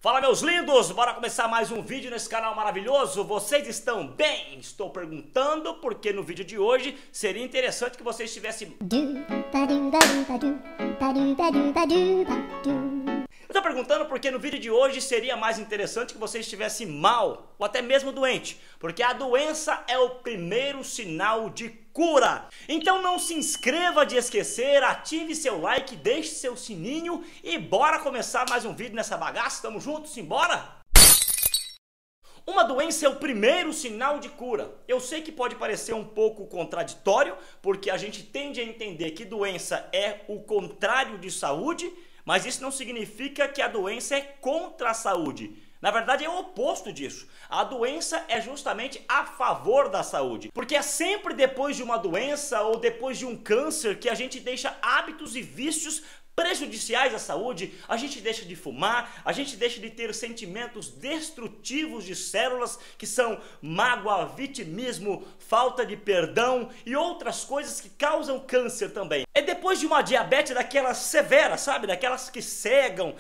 Fala, meus lindos, bora começar mais um vídeo nesse canal maravilhoso. Vocês estão bem? Estou perguntando porque no vídeo de hoje seria interessante que vocês estivessem... Eu tô perguntando porque no vídeo de hoje seria mais interessante que você estivesse mal ou até mesmo doente, porque a doença é o primeiro sinal de cura. Então não se inscreva de esquecer, ative seu like, deixe seu sininho e bora começar mais um vídeo nessa bagaça. Tamo juntos, simbora? Uma doença é o primeiro sinal de cura. Eu sei que pode parecer um pouco contraditório, porque a gente tende a entender que doença é o contrário de saúde, mas isso não significa que a doença é contra a saúde. Na verdade é o oposto disso. A doença é justamente a favor da saúde. Porque é sempre depois de uma doença ou depois de um câncer que a gente deixa hábitos e vícios prejudiciais à saúde, a gente deixa de fumar, a gente deixa de ter sentimentos destrutivos de células que são mágoa, vitimismo, falta de perdão e outras coisas que causam câncer também. É depois de uma diabetes daquelas severas, sabe? Daquelas que cegam,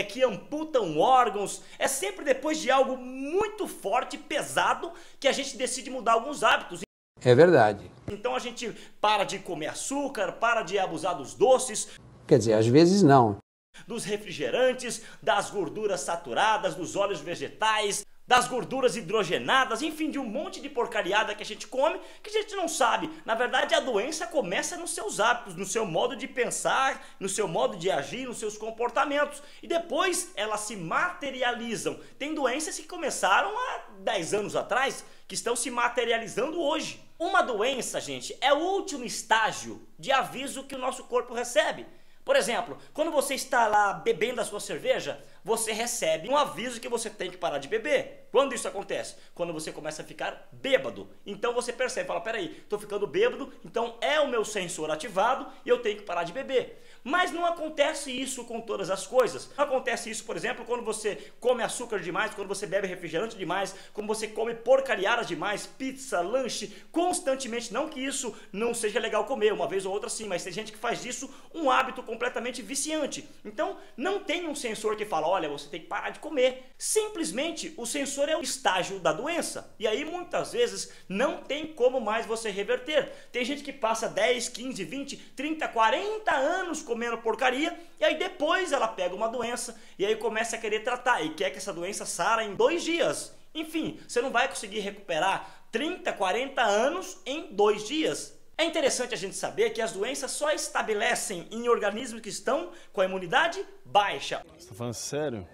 que amputam órgãos. É sempre depois de algo muito forte, pesado, que a gente decide mudar alguns hábitos. É verdade. Então a gente para de comer açúcar, para de abusar dos doces. Quer dizer, às vezes não. Dos refrigerantes, das gorduras saturadas, dos óleos vegetais, das gorduras hidrogenadas, enfim, de um monte de porcariada que a gente come, que a gente não sabe. Na verdade, a doença começa nos seus hábitos, no seu modo de pensar, no seu modo de agir, nos seus comportamentos. E depois elas se materializam. Tem doenças que começaram há 10 anos atrás, que estão se materializando hoje. Uma doença, gente, é o último estágio de aviso que o nosso corpo recebe. Por exemplo, quando você está lá bebendo a sua cerveja, você recebe um aviso que você tem que parar de beber. Quando isso acontece? Quando você começa a ficar bêbado. Então você percebe, fala, peraí, tô ficando bêbado, então é o meu sensor ativado e eu tenho que parar de beber. Mas não acontece isso com todas as coisas. Não acontece isso, por exemplo, quando você come açúcar demais, quando você bebe refrigerante demais, quando você come porcariadas demais, pizza, lanche, constantemente. Não que isso não seja legal comer, uma vez ou outra sim, mas tem gente que faz disso um hábito completamente viciante. Então não tem um sensor que fala, olha, você tem que parar de comer. Simplesmente o sensor é o estágio da doença. E aí muitas vezes não tem como mais você reverter. Tem gente que passa 10, 15, 20, 30, 40 anos comendo porcaria e aí depois ela pega uma doença e aí começa a querer tratar e quer que essa doença sara em 2 dias. Enfim, você não vai conseguir recuperar 30, 40 anos em 2 dias. É interessante a gente saber que as doenças só estabelecem em organismos que estão com a imunidade baixa. Você tá falando sério?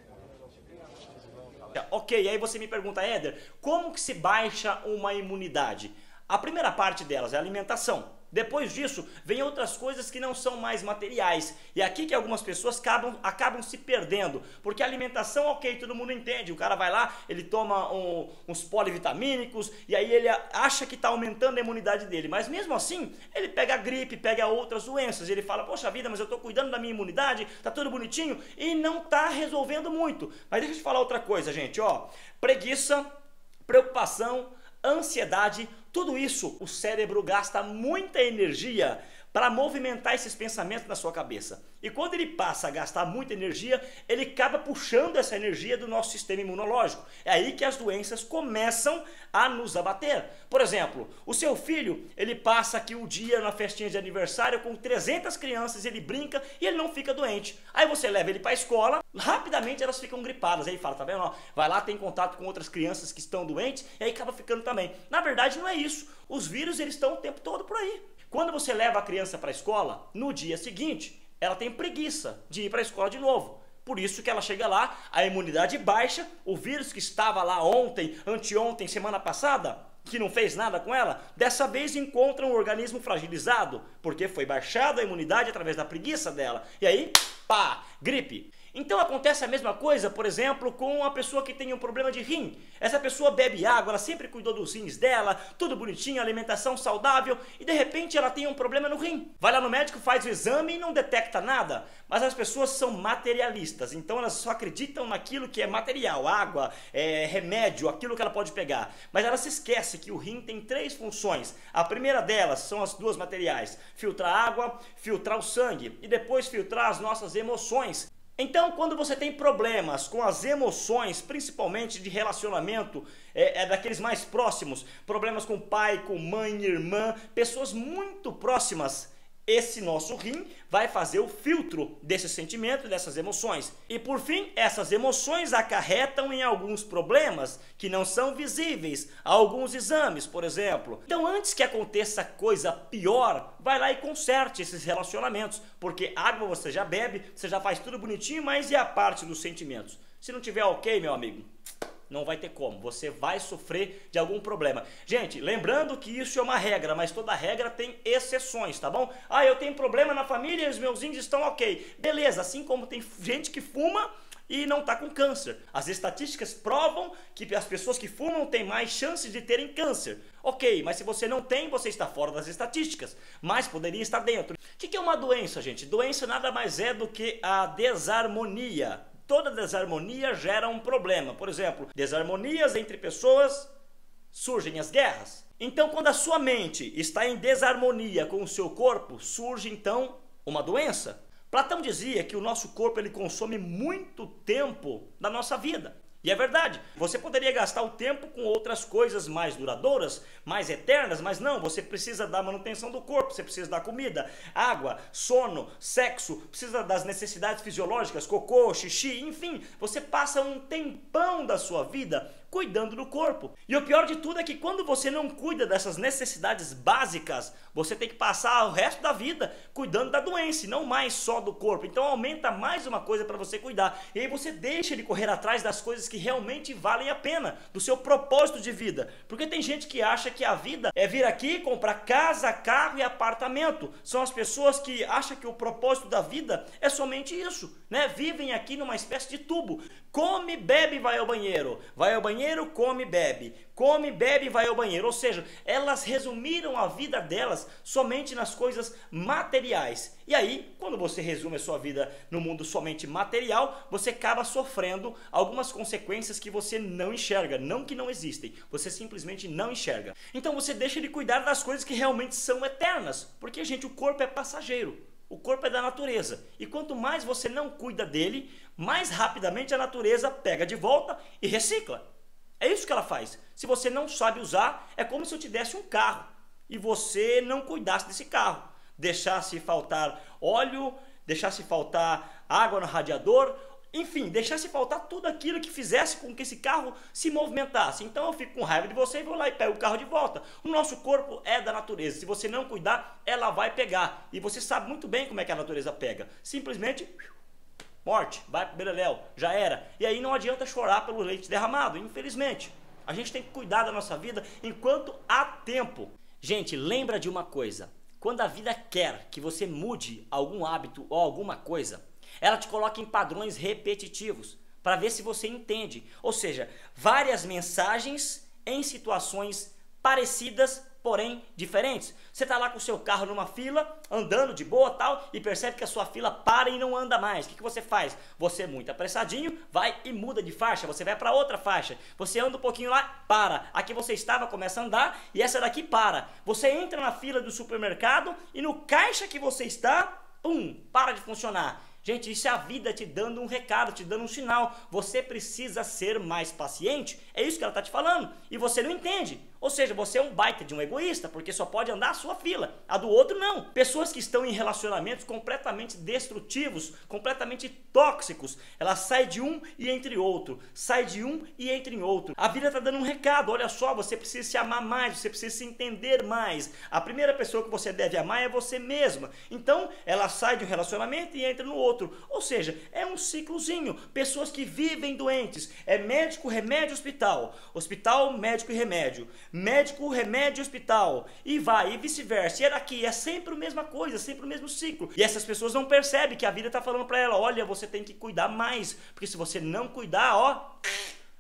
Ok, aí você me pergunta, Éder, como que se baixa uma imunidade? A primeira parte delas é a alimentação. Depois disso, vem outras coisas que não são mais materiais. E aqui que algumas pessoas acabam se perdendo. Porque a alimentação, ok, todo mundo entende. O cara vai lá, ele toma uns polivitamínicos e aí ele acha que está aumentando a imunidade dele. Mas mesmo assim, ele pega gripe, pega outras doenças. Ele fala, poxa vida, mas eu estou cuidando da minha imunidade, tá tudo bonitinho e não está resolvendo muito. Mas deixa eu te falar outra coisa, gente. Ó, preguiça, preocupação, ansiedade, tudo isso o cérebro gasta muita energia para movimentar esses pensamentos na sua cabeça. E quando ele passa a gastar muita energia, ele acaba puxando essa energia do nosso sistema imunológico. É aí que as doenças começam a nos abater. Por exemplo, o seu filho, ele passa aqui o dia na festinha de aniversário com 300 crianças, ele brinca e ele não fica doente. Aí você leva ele para a escola, rapidamente elas ficam gripadas. Aí fala, tá vendo? Ó, vai lá, tem contato com outras crianças que estão doentes e aí acaba ficando também. Na verdade não é isso. Os vírus, eles estão o tempo todo por aí. Quando você leva a criança para a escola, no dia seguinte, ela tem preguiça de ir para a escola de novo. Por isso que ela chega lá, a imunidade baixa, o vírus que estava lá ontem, anteontem, semana passada, que não fez nada com ela, dessa vez encontra um organismo fragilizado, porque foi baixada a imunidade através da preguiça dela. E aí, pá, gripe. Então acontece a mesma coisa, por exemplo, com uma pessoa que tem um problema de rim. Essa pessoa bebe água, ela sempre cuidou dos rins dela, tudo bonitinho, alimentação saudável, e de repente ela tem um problema no rim. Vai lá no médico, faz o exame e não detecta nada. Mas as pessoas são materialistas, então elas só acreditam naquilo que é material, água, remédio, aquilo que ela pode pegar. Mas ela se esquece que o rim tem 3 funções. A primeira delas são as 2 materiais: filtrar água, filtrar o sangue e depois filtrar as nossas emoções. Então, quando você tem problemas com as emoções, principalmente de relacionamento, daqueles mais próximos, problemas com pai, com mãe, irmã, pessoas muito próximas, esse nosso rim vai fazer o filtro desse sentimento, dessas emoções. E por fim, essas emoções acarretam em alguns problemas que não são visíveis, alguns exames, por exemplo. Então, antes que aconteça coisa pior, vai lá e conserte esses relacionamentos, porque água você já bebe, você já faz tudo bonitinho, mas e a parte dos sentimentos? Se não tiver ok, meu amigo, não vai ter como, você vai sofrer de algum problema. Gente, lembrando que isso é uma regra, mas toda regra tem exceções, tá bom? Ah, eu tenho problema na família e os meus índices estão ok. Beleza, assim como tem gente que fuma e não está com câncer. As estatísticas provam que as pessoas que fumam têm mais chances de terem câncer. Ok, mas se você não tem, você está fora das estatísticas, mas poderia estar dentro. O que é uma doença, gente? Doença nada mais é do que a desarmonia. Toda desarmonia gera um problema. Por exemplo, desarmonias entre pessoas, surgem as guerras. Então, quando a sua mente está em desarmonia com o seu corpo, surge então uma doença. Platão dizia que o nosso corpo ele consome muito tempo da nossa vida. E é verdade, você poderia gastar o tempo com outras coisas mais duradouras, mais eternas, mas não, você precisa da manutenção do corpo, você precisa da comida, água, sono, sexo, precisa das necessidades fisiológicas, cocô, xixi, enfim, você passa um tempão da sua vida cuidando do corpo. E o pior de tudo é que quando você não cuida dessas necessidades básicas, você tem que passar o resto da vida cuidando da doença, e não mais só do corpo. Então aumenta mais uma coisa para você cuidar. E aí você deixa de correr atrás das coisas que realmente valem a pena, do seu propósito de vida. Porque tem gente que acha que a vida é vir aqui, comprar casa, carro e apartamento. São as pessoas que acham que o propósito da vida é somente isso, né? Vivem aqui numa espécie de tubo. Come, bebe, vai ao banheiro. Vai ao banheiro, come, bebe. Come, bebe, vai ao banheiro. Ou seja, elas resumiram a vida delas somente nas coisas materiais. E aí, quando você resume a sua vida no mundo somente material, você acaba sofrendo algumas consequências que você não enxerga. Não que não existem, você simplesmente não enxerga. Então você deixa de cuidar das coisas que realmente são eternas. Porque, gente, o corpo é passageiro. O corpo é da natureza. E quanto mais você não cuida dele, mais rapidamente a natureza pega de volta e recicla. É isso que ela faz. Se você não sabe usar, é como se eu te desse um carro e você não cuidasse desse carro. Deixasse faltar óleo, deixasse faltar água no radiador, enfim, deixasse faltar tudo aquilo que fizesse com que esse carro se movimentasse. Então eu fico com raiva de você e vou lá e pego o carro de volta. O nosso corpo é da natureza. Se você não cuidar, ela vai pegar. E você sabe muito bem como é que a natureza pega. Simplesmente morte, vai pro beleléu, já era. E aí não adianta chorar pelo leite derramado, infelizmente. A gente tem que cuidar da nossa vida enquanto há tempo. Gente, lembra de uma coisa. Quando a vida quer que você mude algum hábito ou alguma coisa, ela te coloca em padrões repetitivos para ver se você entende. Ou seja, várias mensagens em situações parecidas, porém diferentes. Você está lá com o seu carro numa fila, andando de boa tal, e percebe que a sua fila para e não anda mais. O que você faz? Você, muito apressadinho, vai e muda de faixa. Você vai para outra faixa. Você anda um pouquinho lá, para. Aqui você estava, começa a andar, e essa daqui para. Você entra na fila do supermercado e no caixa que você está, pum, para de funcionar. Gente, isso é a vida te dando um recado, te dando um sinal. Você precisa ser mais paciente. É isso que ela está te falando. E você não entende. Ou seja, você é um baita de um egoísta, porque só pode andar a sua fila. A do outro não. Pessoas que estão em relacionamentos completamente destrutivos, completamente tóxicos. Ela sai de um e entra em outro. Sai de um e entra em outro. A vida está dando um recado. Olha só, você precisa se amar mais, você precisa se entender mais. A primeira pessoa que você deve amar é você mesma. Então, ela sai de um relacionamento e entra no outro. Ou seja, é um ciclozinho. Pessoas que vivem doentes. É médico, remédio, hospital. Hospital, médico e remédio. Médico, remédio, hospital. E vai, e vice-versa. E é daqui, é sempre a mesma coisa, sempre o mesmo ciclo. E essas pessoas não percebem que a vida está falando para ela, olha, você tem que cuidar mais. Porque se você não cuidar, ó,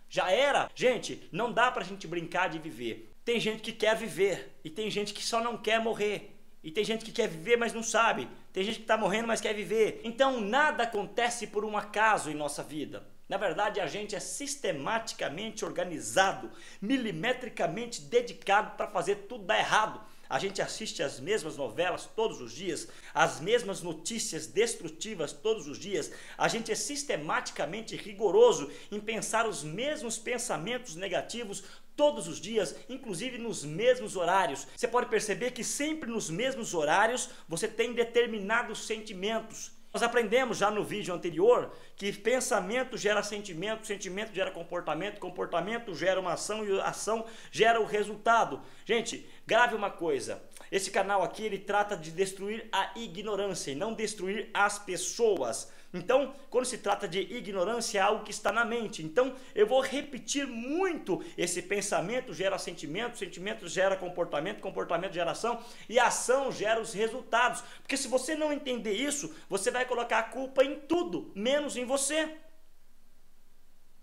já era. Gente, não dá pra gente brincar de viver. Tem gente que quer viver. E tem gente que só não quer morrer. E tem gente que quer viver, mas não sabe. Tem gente que está morrendo, mas quer viver. Então, nada acontece por um acaso em nossa vida. Na verdade, a gente é sistematicamente organizado, milimetricamente dedicado para fazer tudo dar errado. A gente assiste as mesmas novelas todos os dias, as mesmas notícias destrutivas todos os dias. A gente é sistematicamente rigoroso em pensar os mesmos pensamentos negativos todos os dias, inclusive nos mesmos horários. Você pode perceber que sempre nos mesmos horários você tem determinados sentimentos. Nós aprendemos já no vídeo anterior que pensamento gera sentimento, sentimento gera comportamento, comportamento gera uma ação e ação gera o resultado. Gente, grave uma coisa, esse canal aqui ele trata de destruir a ignorância e não destruir as pessoas. Então, quando se trata de ignorância, é algo que está na mente. Então, eu vou repetir muito esse pensamento gera sentimento, sentimento gera comportamento, comportamento gera ação e ação gera os resultados. Porque se você não entender isso, você vai colocar a culpa em tudo, menos em você.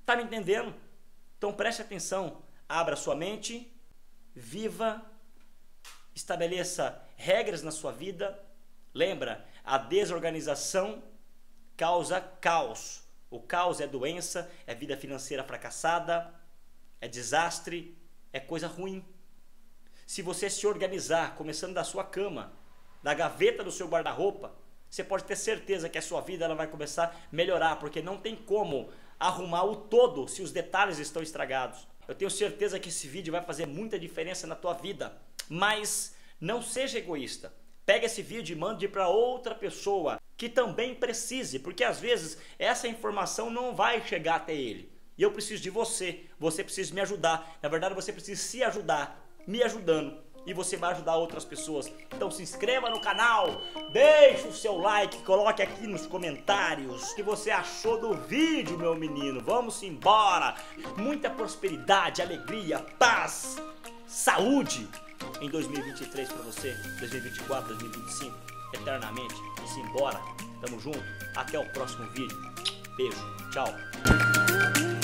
Tá me entendendo? Então, preste atenção, abra sua mente, viva, estabeleça regras na sua vida. Lembra, a desorganização causa caos. O caos é doença, é vida financeira fracassada, é desastre, é coisa ruim. Se você se organizar, começando da sua cama, da gaveta do seu guarda-roupa, você pode ter certeza que a sua vida ela vai começar a melhorar, porque não tem como arrumar o todo se os detalhes estão estragados. Eu tenho certeza que esse vídeo vai fazer muita diferença na tua vida, mas não seja egoísta. Pega esse vídeo e mande para outra pessoa que também precise, porque às vezes essa informação não vai chegar até ele. E eu preciso de você, você precisa me ajudar. Na verdade, você precisa se ajudar, me ajudando. E você vai ajudar outras pessoas. Então se inscreva no canal, deixe o seu like, coloque aqui nos comentários o que você achou do vídeo, meu menino. Vamos embora. Muita prosperidade, alegria, paz, saúde em 2023 para você, 2024, 2025, eternamente. Simbora, tamo junto, até o próximo vídeo. Beijo, tchau.